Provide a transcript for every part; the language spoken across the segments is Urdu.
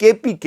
KPK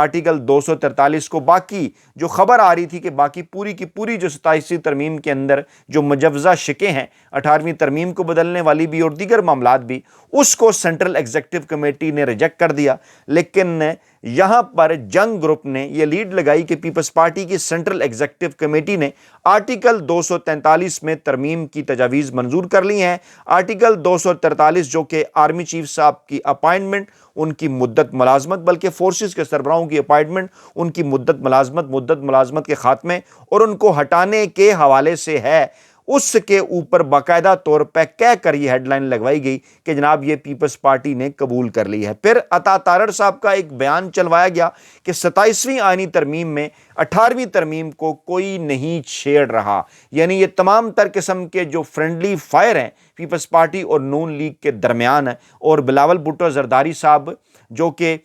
آرٹیکل 243 کو باقی جو خبر آ رہی تھی کہ باقی پوری کی پوری جو 27ویں ترمیم کے اندر جو مجوزہ شکیں ہیں 18ویں ترمیم کو بدلنے والی بھی اور دیگر معاملات بھی، اس کو سینٹرل ایگزیکٹو کمیٹی نے ریجیکٹ کر دیا۔ لیکن یہاں پر جنگ گروپ نے یہ لیڈ لگائی کہ پیپلز پارٹی کی سینٹرل ایگزیکٹو کمیٹی نے آرٹیکل 243 میں ترمیم کی تجاویز منظور کر لی ہیں۔ آرٹیکل 243 جو کہ آرمی چیف صاحب کی اپائنٹمنٹ، ان کی مدت ملازمت، بلکہ فورسز کے سربراہوں کی اپائنٹمنٹ، ان کی مدت ملازمت کے خاتمے اور ان کو ہٹانے کے حوالے سے ہے، اس کے اوپر باقاعدہ طور پہ کہہ کر یہ ہیڈ لائن لگوائی گئی کہ جناب یہ پیپلز پارٹی نے قبول کر لی ہے۔ پھر عطا تارڑ صاحب کا ایک بیان چلوایا گیا کہ 27ویں آئینی ترمیم میں 18ویں ترمیم کو کوئی نہیں چھیڑ رہا، یعنی یہ تمام تر قسم کے جو فرینڈلی فائر ہیں پیپلز پارٹی اور نون لیگ کے درمیان، اور بلاول بھٹو زرداری صاحب جو کہ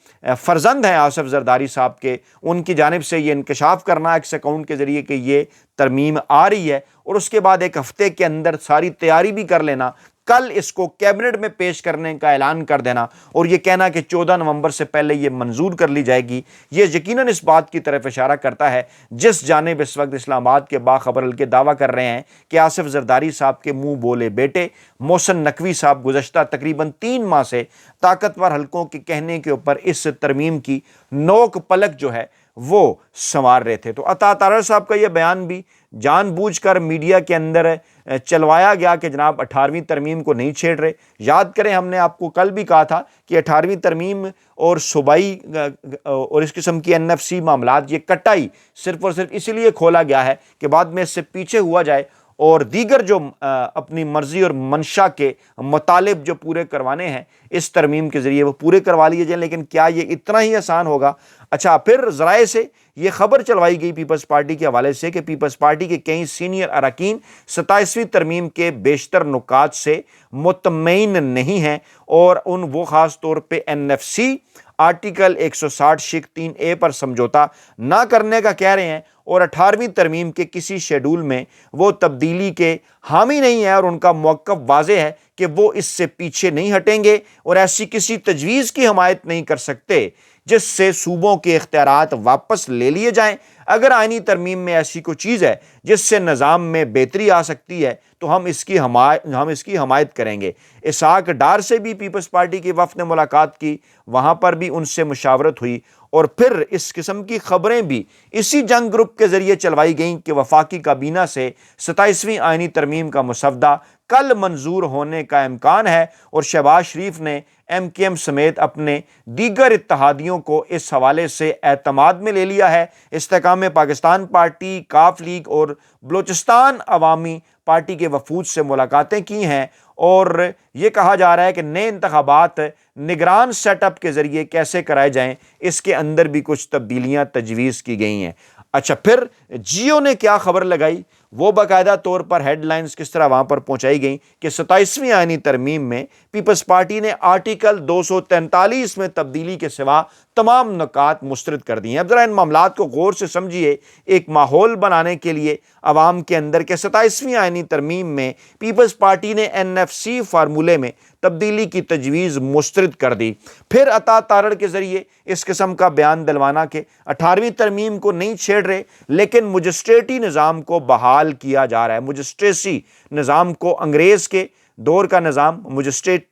فرزند ہیں آصف زرداری صاحب کے، ان کی جانب سے یہ انکشاف کرنا ایکس اکاؤنٹ کے ذریعے کہ یہ ترمیم آ رہی ہے، اور اس کے بعد ایک ہفتے کے اندر ساری تیاری بھی کر لینا، کل اس کو کیبنٹ میں پیش کرنے کا اعلان کر دینا اور یہ کہنا کہ 14 نومبر سے پہلے یہ منظور کر لی جائے گی، یہ یقیناً اس بات کی طرف اشارہ کرتا ہے جس جانب اس وقت اسلام آباد کے باخبر حلقے دعویٰ کر رہے ہیں کہ آصف زرداری صاحب کے منہ بولے بیٹے محسن نقوی صاحب گزشتہ تقریباً 3 ماہ سے طاقتور حلقوں کے کہنے کے اوپر اس ترمیم کی نوک پلک جو ہے وہ سنوار رہے تھے۔ تو عطا تارڑ صاحب کا یہ بیان بھی جان بوجھ کر میڈیا کے اندر چلوایا گیا کہ جناب 18ویں ترمیم کو نہیں چھیڑ رہے۔ یاد کریں ہم نے آپ کو کل بھی کہا تھا کہ 18ویں ترمیم اور صوبائی اور اس قسم کی NFC معاملات، یہ کٹائی صرف اور صرف اسی لیے کھولا گیا ہے کہ بعد میں اس سے پیچھے ہوا جائے اور دیگر جو اپنی مرضی اور منشا کے مطالب جو پورے کروانے ہیں اس ترمیم کے ذریعے وہ پورے کروا لیے جائیں۔ لیکن کیا یہ اتنا ہی آسان ہوگا؟ اچھا، پھر ذرائع سے یہ خبر چلوائی گئی پیپلز پارٹی کے حوالے سے کہ پیپلز پارٹی کے کئی سینئر اراکین 27ویں ترمیم کے بیشتر نکات سے مطمئن نہیں ہیں، اور وہ خاص طور پہ NFC آرٹیکل 160 شق 3A پر سمجھوتا نہ کرنے کا کہہ رہے ہیں، اور 18ویں ترمیم کے کسی شیڈول میں وہ تبدیلی کے حامی نہیں ہے، اور ان کا موقف واضح ہے کہ وہ اس سے پیچھے نہیں ہٹیں گے اور ایسی کسی تجویز کی حمایت نہیں کر سکتے جس سے صوبوں کے اختیارات واپس لے لیے جائیں۔ اگر آئینی ترمیم میں ایسی کوئی چیز ہے جس سے نظام میں بہتری آ سکتی ہے تو ہم اس کی حمایت کریں گے۔ اسحاق ڈار سے بھی پیپلز پارٹی کی وفد نے ملاقات کی، وہاں پر بھی ان سے مشاورت ہوئی، اور پھر اس قسم کی خبریں بھی اسی جنگ گروپ کے ذریعے چلوائی گئیں کہ وفاقی کابینہ سے 27ویں آئینی ترمیم کا مسودہ کل منظور ہونے کا امکان ہے، اور شہباز شریف نے MKM سمیت اپنے دیگر اتحادیوں کو اس حوالے سے اعتماد میں لے لیا ہے۔ استحکام پاکستان پارٹی، کاف لیگ اور بلوچستان عوامی پارٹی کے وفود سے ملاقاتیں کی ہیں، اور یہ کہا جا رہا ہے کہ نئے انتخابات نگران سیٹ اپ کے ذریعے کیسے کرائے جائیں، اس کے اندر بھی کچھ تبدیلیاں تجویز کی گئی ہیں۔ اچھا، پھر جیو نے کیا خبر لگائی، وہ باقاعدہ طور پر ہیڈ لائنز کس طرح وہاں پر پہنچائی گئیں کہ 27ویں آئینی ترمیم میں پیپلز پارٹی نے آرٹیکل 243 میں تبدیلی کے سوا تمام نکات مسترد کر دی ہیں۔ اب ذرا ان معاملات کو غور سے سمجھیے، ایک ماحول بنانے کے لیے عوام کے اندر کہ 27ویں آئینی ترمیم میں پیپلز پارٹی نے NFC فارمولے میں تبدیلی کی تجویز مسترد کر دی۔ پھر عطا تارڑ کے ذریعے اس قسم کا بیان دلوانا کہ 18ویں ترمیم کو نہیں چھیڑ رہے لیکن مجسٹریٹی نظام کو بحال کیا جا رہا ہے۔ مجسٹریسی نظام کو، انگریز کے دور کا نظام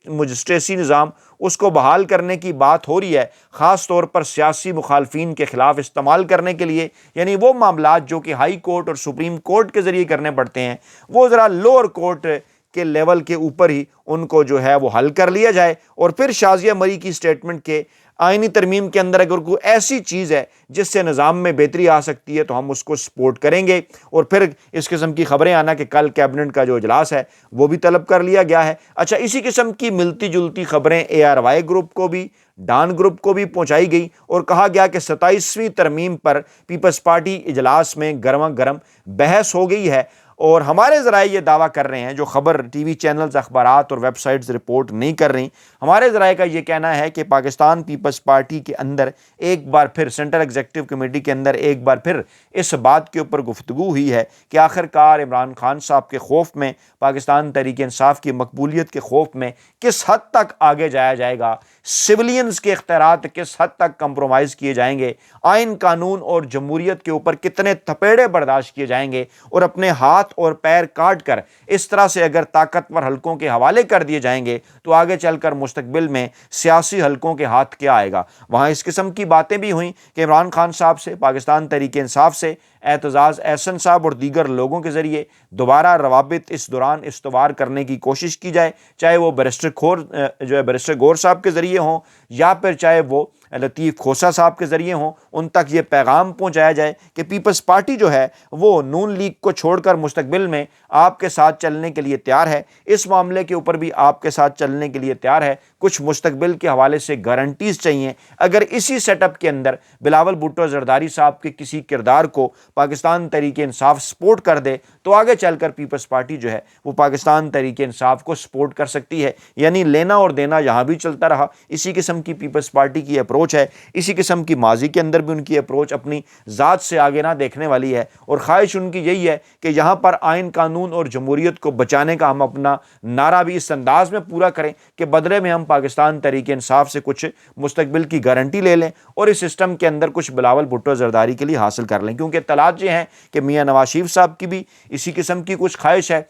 مجسٹریسی نظام، اس کو بحال کرنے کی بات ہو رہی ہے، خاص طور پر سیاسی مخالفین کے خلاف استعمال کرنے کے لیے، یعنی وہ معاملات جو کہ ہائی کورٹ اور سپریم کورٹ کے ذریعے کرنے پڑتے ہیں وہ ذرا لوور کورٹ کے لیول کے اوپر ہی ان کو جو ہے وہ حل کر لیا جائے۔ اور پھر شازیہ مری کی سٹیٹمنٹ کے آئینی ترمیم کے اندر اگر کوئی ایسی چیز ہے جس سے نظام میں بہتری آ سکتی ہے تو ہم اس کو سپورٹ کریں گے۔ اور پھر اس قسم کی خبریں آنا کہ کل کیبنٹ کا جو اجلاس ہے وہ بھی طلب کر لیا گیا ہے۔ اچھا، اسی قسم کی ملتی جلتی خبریں ARY گروپ کو بھی، ڈان گروپ کو بھی پہنچائی گئی، اور کہا گیا کہ 27ویں ترمیم پر پیپلز پارٹی اجلاس میں گرما گرم بحث ہو گئی ہے۔ اور ہمارے ذرائع یہ دعویٰ کر رہے ہیں، جو خبر ٹی وی چینلز، اخبارات اور ویب سائٹس رپورٹ نہیں کر رہی، ہمارے ذرائع کا یہ کہنا ہے کہ پاکستان پیپلز پیپلز پارٹی کے اندر ایک بار پھر سینٹرل ایگزیکٹو کمیٹی کے اندر ایک بار پھر اس بات کے اوپر گفتگو ہوئی ہے کہ آخر کار عمران خان صاحب کے خوف میں، پاکستان تحریک انصاف کی مقبولیت کے خوف میں کس حد تک آگے جایا جائے گا، سولینز کے اختیارات کس حد تک کمپرومائز کیے جائیں گے، آئین قانون اور جمہوریت کے اوپر کتنے تھپیڑے برداشت کیے جائیں گے، اور اپنے ہاتھ اور پیر کاٹ کر اس طرح سے اگر طاقتور حلقوں کے حوالے کر دیے جائیں گے تو آگے چل کر مستقبل میں سیاسی حلقوں کے ہاتھ کیا آئے گا۔ وہاں اس قسم کی باتیں بھی ہوئیں کہ عمران خان صاحب سے، پاکستان تحریک انصاف سے اعتزاز احسن صاحب اور دیگر لوگوں کے ذریعے دوبارہ روابط اس دوران استوار کرنے کی کوشش کی جائے، چاہے وہ بیرسٹر گور صاحب کے ذریعے ہوں یا پھر چاہے وہ لطیف کھوسہ صاحب کے ذریعے ہوں، ان تک یہ پیغام پہنچایا جائے کہ پیپلز پارٹی جو ہے وہ نون لیگ کو چھوڑ کر مستقبل میں آپ کے ساتھ چلنے کے لیے تیار ہے، اس معاملے کے اوپر بھی آپ کے ساتھ چلنے کے لیے تیار ہے۔ کچھ مستقبل کے حوالے سے گارنٹیز چاہیے۔ اگر اسی سیٹ اپ کے اندر بلاول بھٹو زرداری صاحب کے کسی کردار کو پاکستان تحریک انصاف سپورٹ کر دے تو آگے چل کر پیپلز پارٹی جو ہے وہ پاکستان تحریک انصاف کو سپورٹ کر سکتی ہے۔ یعنی لینا اور دینا یہاں بھی چلتا رہا۔ اسی قسم کی پیپلز پارٹی کی اپروچ ہے، اسی قسم کی ماضی کے اندر بھی ان کی اپروچ اپنی ذات سے آگے نہ دیکھنے والی ہے، اور خواہش ان کی یہی ہے کہ یہاں پر آئین قانون اور جمہوریت کو بچانے کا ہم اپنا نعرہ بھی اس انداز میں پورا کریں کہ بدلے میں ہم پاکستان تحریک انصاف سے کچھ مستقبل کی گارنٹی لے لیں اور اس سسٹم کے اندر کچھ بلاول بھٹو زرداری کے لیے حاصل کر لیں، کیونکہ اطلاعات یہ ہیں کہ میاں نواز شریف صاحب کی بھی اسی قسم کی کچھ خواہش ہے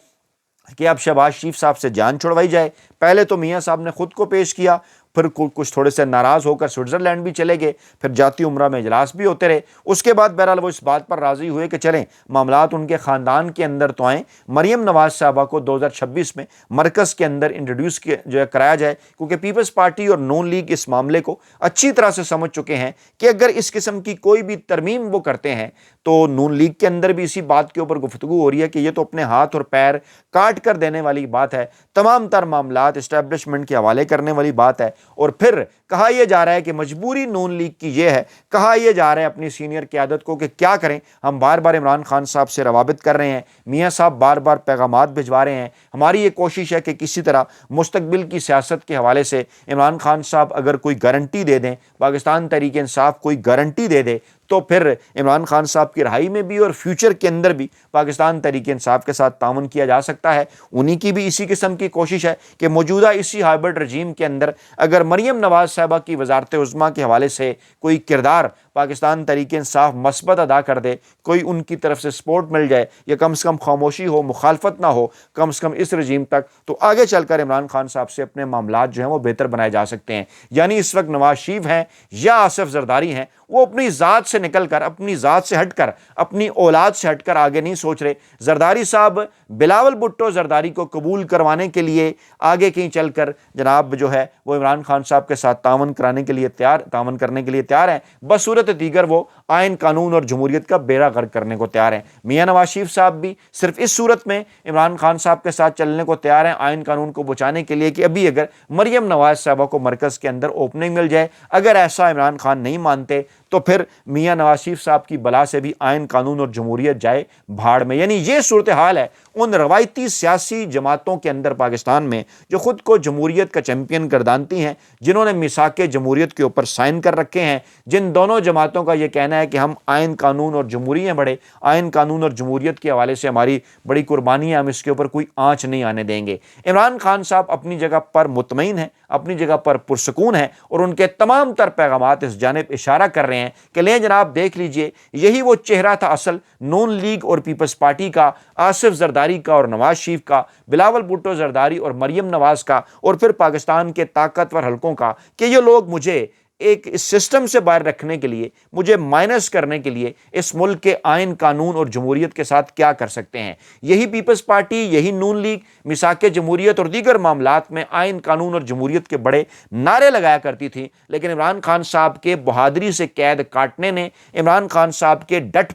کہ اب شہباز شریف صاحب سے جان چھڑوائی جائے۔ پہلے تو میاں صاحب نے خود کو پیش کیا، پھر کچھ تھوڑے سے ناراض ہو کر سوئٹزرلینڈ بھی چلے گئے، پھر جاتی عمرہ میں اجلاس بھی ہوتے رہے۔ اس کے بعد بہرحال وہ اس بات پر راضی ہوئے کہ چلیں معاملات ان کے خاندان کے اندر تو آئیں، مریم نواز صاحبہ کو 2026 میں مرکز کے اندر انٹروڈیوس کرایا جائے، کیونکہ پیپلز پارٹی اور نون لیگ اس معاملے کو اچھی طرح سے سمجھ چکے ہیں کہ اگر اس قسم کی کوئی بھی ترمیم وہ کرتے ہیں تو نون لیگ کے اندر بھی اسی بات کے اوپر گفتگو ہو رہی ہے کہ یہ تو اپنے ہاتھ اور پیر کاٹ کر دینے والی بات ہے، تمام تر معاملات اسٹیبلشمنٹ کے حوالے کرنے والی بات ہے۔ اور پھر کہا یہ جا رہا ہے کہ مجبوری نون لیگ کی یہ ہے، کہا یہ جا رہا ہے اپنی سینئر قیادت کو کہ کیا کریں، ہم بار بار عمران خان صاحب سے روابط کر رہے ہیں، میاں صاحب بار بار پیغامات بھجوا رہے ہیں، ہماری یہ کوشش ہے کہ کسی طرح مستقبل کی سیاست کے حوالے سے عمران خان صاحب اگر کوئی گارنٹی دے دیں، پاکستان تحریک انصاف کوئی گارنٹی دے دے تو پھر عمران خان صاحب کی رہائی میں بھی اور فیوچر کے اندر بھی پاکستان تحریک انصاف کے ساتھ تعاون کیا جا سکتا ہے۔ انہی کی بھی اسی قسم کی کوشش ہے کہ موجودہ اسی ہائبرڈ رجیم کے اندر اگر مریم نواز صاحبہ کی وزارت عظمیٰ کے حوالے سے کوئی کردار پاکستان تحریک انصاف مثبت ادا کر دے، کوئی ان کی طرف سے سپورٹ مل جائے یا کم سے کم خاموشی ہو، مخالفت نہ ہو کم سے کم اس رجیم تک، تو آگے چل کر عمران خان صاحب سے اپنے معاملات جو ہیں وہ بہتر بنائے جا سکتے ہیں۔ یعنی اس وقت نواز شریف ہیں یا آصف زرداری ہیں، وہ اپنی ذات سے نکل کر، اپنی ذات سے ہٹ کر، اپنی اولاد سے ہٹ کر آگے نہیں سوچ رہے۔ زرداری صاحب بلاول بھٹو زرداری کو قبول کروانے کے لیے آگے کہیں چل کر جناب جو ہے وہ عمران خان صاحب کے ساتھ تعاون کرنے کے لیے تیار ہیں، بصورت دیگر وہ آئین قانون اور جمہوریت کا بیڑا غرق کرنے کو تیار ہیں۔ میاں نواز شریف صاحب بھی صرف اس صورت میں عمران خان صاحب کے ساتھ چلنے کو تیار ہیں آئین قانون کو بچانے کے لیے کہ ابھی اگر مریم نواز صاحبہ کو مرکز کے اندر اوپننگ مل جائے۔ اگر ایسا عمران خان نہیں مانتے تو پھر میاں نواز شریف صاحب کی بلا سے بھی آئین قانون اور جمہوریت جائے بھاڑ میں۔ یعنی یہ صورتحال ہے ان روایتی سیاسی جماعتوں کے اندر پاکستان میں جو خود کو جمہوریت کا چیمپئن گردانتی ہیں، جنہوں نے میثاق جمہوریت کے اوپر سائن کر رکھے ہیں، جن دونوں جماعتوں کا یہ کہنا ہے کہ ہم آئین قانون اور جمہوریت بڑے آئین قانون اور جمہوریت کے حوالے سے ہماری بڑی قربانی ہے، ہم اس کے اوپر کوئی آنچ نہیں آنے دیں گے۔ عمران خان صاحب اپنی جگہ پر مطمئن ہیں، اپنی جگہ پر پرسکون ہیں، اور ان کے تمام تر پیغامات اس جانب اشارہ کر رہے ہیں کہ لیں جناب دیکھ لیجئے، یہی وہ چہرہ تھا اصل نون لیگ اور پیپلز پارٹی کا، آصف زرداری کا اور نواز شریف کا، بلاول بھٹو زرداری اور مریم نواز کا، اور پھر پاکستان کے طاقتور حلقوں کا، کہ یہ لوگ مجھے ایک اس سسٹم سے باہر رکھنے کے لیے، مجھے مائنس کرنے کے لیے اس ملک کے آئین قانون اور جمہوریت کے ساتھ کیا کر سکتے ہیں۔ یہی پیپلز پارٹی، یہی نون لیگ میثاق جمہوریت اور دیگر معاملات میں آئین قانون اور جمہوریت کے بڑے نعرے لگایا کرتی تھی، لیکن عمران خان صاحب کے بہادری سے قید کاٹنے نے، عمران خان صاحب کے ڈٹ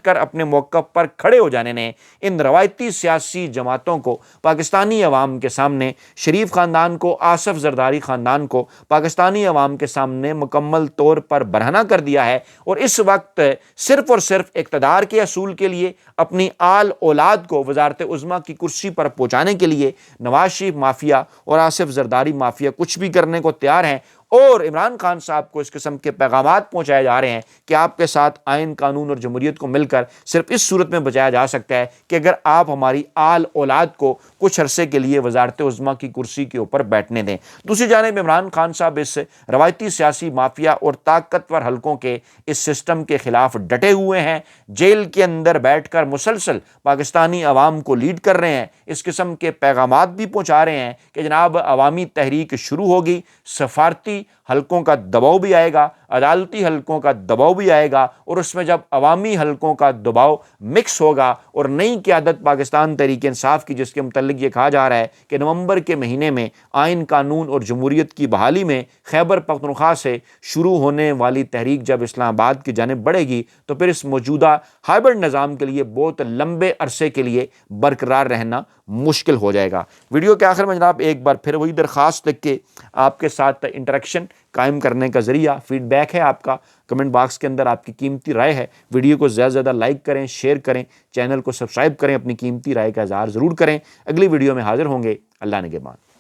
کر اپنے موقف پر کھڑے ہو جانے نے ان روایتی سیاسی جماعتوں کو، پاکستانی عوام کے سامنے، شریف خاندان کو، آصف زرداری خاندان کو پاکستانی عوام کے سامنے مکمل طور پر برہنہ کر دیا ہے، اور اس وقت صرف اور صرف اقتدار کے حصول کے لیے، اپنی آل اولاد کو وزارت عظمیٰ کی کرسی پر پہنچانے کے لیے نواز شریف مافیا اور آصف زرداری مافیا کچھ بھی کرنے کو تیار ہیں۔ اور عمران خان صاحب کو اس قسم کے پیغامات پہنچائے جا رہے ہیں کہ آپ کے ساتھ آئین، قانون اور جمہوریت کو مل کر صرف اس صورت میں بچایا جا سکتا ہے کہ اگر آپ ہماری آل اولاد کو کچھ عرصے کے لیے وزارت عظمیٰ کی کرسی کے اوپر بیٹھنے دیں۔ دوسری جانب عمران خان صاحب اس روایتی سیاسی مافیا اور طاقتور حلقوں کے اس سسٹم کے خلاف ڈٹے ہوئے ہیں، جیل کے اندر بیٹھ کر مسلسل پاکستانی عوام کو لیڈ کر رہے ہیں، اس قسم کے پیغامات بھی پہنچا رہے ہیں کہ جناب عوامی تحریک شروع ہوگی، سفارتی حلقوں کا دباؤ بھی آئے گا، عدالتی حلقوں کا دباؤ بھی آئے گا، اور اس میں جب عوامی حلقوں کا دباؤ مکس ہوگا اور نئی قیادت پاکستان تحریک انصاف کی، جس کے متعلق یہ کہا جا رہا ہے کہ نومبر کے مہینے میں آئین، قانون اور جمہوریت کی بحالی میں خیبر پختونخوا سے شروع ہونے والی تحریک جب اسلام آباد کی جانب بڑھے گی تو پھر اس موجودہ ہائبرڈ نظام کے لیے بہت لمبے عرصے کے لیے برقرار رہنا مشکل ہو جائے گا۔ ویڈیو کے آخر میں جناب ایک بار پھر وہی درخواست لکھ کے آپ کے ساتھ انٹریکشن قائم کرنے کا ذریعہ فیڈ بیک ہے آپ کا، کمنٹ باکس کے اندر آپ کی قیمتی رائے ہے۔ ویڈیو کو زیادہ سے زیادہ لائک کریں، شیئر کریں، چینل کو سبسکرائب کریں، اپنی قیمتی رائے کا اظہار ضرور کریں۔ اگلی ویڈیو میں حاضر ہوں گے، اللہ نگہبان۔